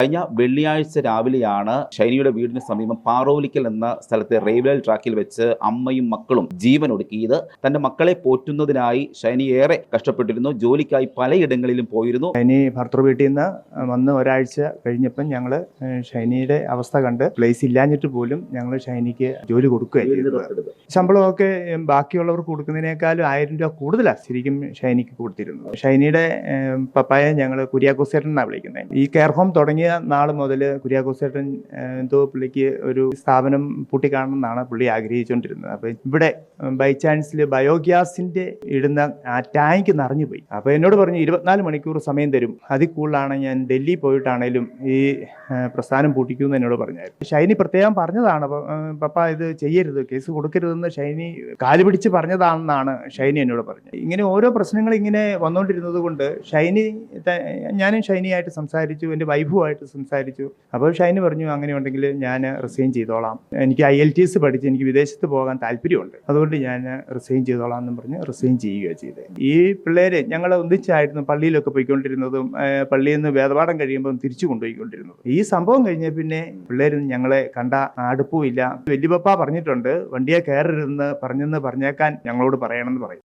കഴിഞ്ഞ വെള്ളിയാഴ്ച രാവിലെയാണ് ഷൈനിയുടെ വീടിന് സമീപം പാറോലിക്കൽ എന്ന സ്ഥലത്തെ റെയിൽവേ ട്രാക്കിൽ വെച്ച് അമ്മയും മക്കളും ജീവൻ ഒടുക്കിയത്. തന്റെ മക്കളെ പോറ്റുന്നതിനായി ഷൈനി ഏറെ കഷ്ടപ്പെട്ടിരുന്നു. ജോലിക്കായി പലയിടങ്ങളിലും പോയിരുന്നു. ഷൈനി ഭർത്തൃ വീട്ടിൽ നിന്ന് വന്ന് ഒരാഴ്ച കഴിഞ്ഞപ്പം ഞങ്ങൾ ഷൈനിയുടെ അവസ്ഥ കണ്ട് പ്ലേസ് ഇല്ലാഞ്ഞിട്ട് പോലും ഞങ്ങൾ ഷൈനിക്ക് ജോലി കൊടുക്കുകയായിരുന്നു. ശമ്പളമൊക്കെ ബാക്കിയുള്ളവർക്ക് കൊടുക്കുന്നതിനേക്കാളും 1000 രൂപ കൂടുതലാണ് ശരിക്കും ഷൈനിക്ക് കൊടുത്തിരുന്നത്. ഷൈനിയുടെ പപ്പായെ ഞങ്ങൾ കുര്യാക്കോസേട്ടൻ എന്നാണ് വിളിക്കുന്നത്. ഈ കെയർ ഹോം തുടങ്ങിയ നാൾ മുതൽ കുര്യാക്കോസേട്ടൻ എന്തോ പുള്ളിക്ക് ഒരു സ്ഥാപനം പൂട്ടിക്കാണമെന്നാണ് പുള്ളി ആഗ്രഹിച്ചുകൊണ്ടിരുന്നത്. അപ്പോൾ ഇവിടെ ബൈ ചാൻസിൽ ബയോഗ്യാസിന്റെ ഇടുന്ന ആ ടാങ്ക് നിറഞ്ഞു പോയി. അപ്പോൾ എന്നോട് പറഞ്ഞു 24 മണിക്കൂർ സമയം തരും, അതിൽ കൂടുതലാണ് ഞാൻ ഡൽഹി പോയിട്ടാണേലും ഈ പ്രസ്ഥാനം പൂട്ടിക്കുമെന്ന് എന്നോട് പറഞ്ഞായിരുന്നു. ഷൈനി പ്രത്യേകം പറഞ്ഞതാണ്, പപ്പ ഇത് ചെയ്യരുത്, കേസ് കൊടുക്കരുതെന്ന് ഷൈനി കാല് പിടിച്ച് പറഞ്ഞതാണെന്നാണ് ഷൈനി എന്നോട് പറഞ്ഞത്. ഇങ്ങനെ ഓരോ പ്രശ്നങ്ങൾ ഇങ്ങനെ വന്നുകൊണ്ടിരുന്നത് കൊണ്ട് ഞാനും ഷൈനിയായിട്ട് സംസാരിച്ചു, എൻ്റെ വൈഫുമായിട്ട് സംസാരിച്ചു. അപ്പോൾ ഷൈനി പറഞ്ഞു, അങ്ങനെ ഉണ്ടെങ്കിൽ ഞാൻ റിസൈൻ ചെയ്തോളാം, എനിക്ക് IELTS പഠിച്ച് എനിക്ക് വിദേശത്ത് പോകാൻ താല്പര്യമുണ്ട്, അതുകൊണ്ട് ഞാൻ റിസൈൻ ചെയ്തോളാം എന്ന് പറഞ്ഞ് റിസൈൻ ചെയ്യുകയാണ് ചെയ്തത്. ഈ പിള്ളേര് ഞങ്ങൾ ഒന്നിച്ചായിരുന്നു പള്ളിയിലൊക്കെ പോയിക്കൊണ്ടിരുന്നതും പള്ളിയിൽ നിന്ന് വേദപാഠം കഴിയുമ്പം തിരിച്ചു കൊണ്ടുപോയിക്കൊണ്ടിരുന്നത്. ഈ സംഭവം കഴിഞ്ഞ പിന്നെ പിള്ളേരും ഞങ്ങളെ കണ്ട അടുപ്പവും ഇല്ല. വല്യപ്പ പറഞ്ഞിട്ടുണ്ട്, വണ്ടിയെ കയറരുതെന്ന് പറഞ്ഞെന്ന് പറഞ്ഞേക്കാൻ ഞങ്ങളോട് പറയണമെന്ന് പറയും.